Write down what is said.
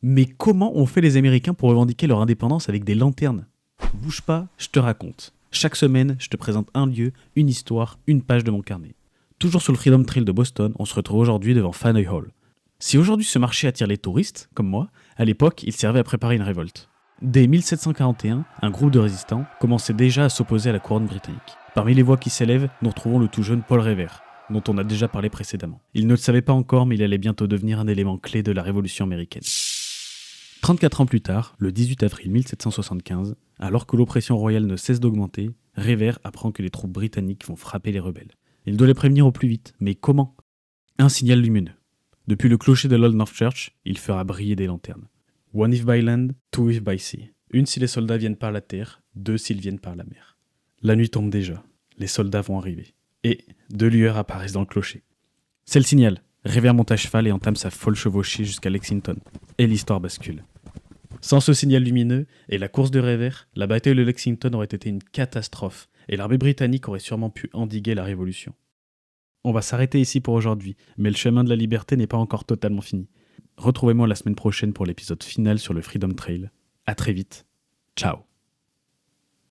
Mais comment ont fait les Américains pour revendiquer leur indépendance avec des lanternes ? Bouge pas, je te raconte. Chaque semaine, je te présente un lieu, une histoire, une page de mon carnet. Toujours sur le Freedom Trail de Boston, on se retrouve aujourd'hui devant Faneuil Hall. Si aujourd'hui ce marché attire les touristes, comme moi, à l'époque, il servait à préparer une révolte. Dès 1741, un groupe de résistants commençait déjà à s'opposer à la couronne britannique. Parmi les voix qui s'élèvent, nous retrouvons le tout jeune Paul Revere, dont on a déjà parlé précédemment. Il ne le savait pas encore, mais il allait bientôt devenir un élément clé de la Révolution américaine. 34 ans plus tard, le 18 avril 1775, alors que l'oppression royale ne cesse d'augmenter, Revere apprend que les troupes britanniques vont frapper les rebelles. Il doit les prévenir au plus vite, mais comment ? Un signal lumineux. Depuis le clocher de l'Old North Church, il fera briller des lanternes. One if by land, two if by sea. Une si les soldats viennent par la terre, deux s'ils viennent par la mer. La nuit tombe déjà, les soldats vont arriver. Et deux lueurs apparaissent dans le clocher. C'est le signal. Revere monte à cheval et entame sa folle chevauchée jusqu'à Lexington. Et l'histoire bascule. Sans ce signal lumineux et la course de Revere, la bataille de Lexington aurait été une catastrophe et l'armée britannique aurait sûrement pu endiguer la révolution. On va s'arrêter ici pour aujourd'hui, mais le chemin de la liberté n'est pas encore totalement fini. Retrouvez-moi la semaine prochaine pour l'épisode final sur le Freedom Trail. À très vite. Ciao.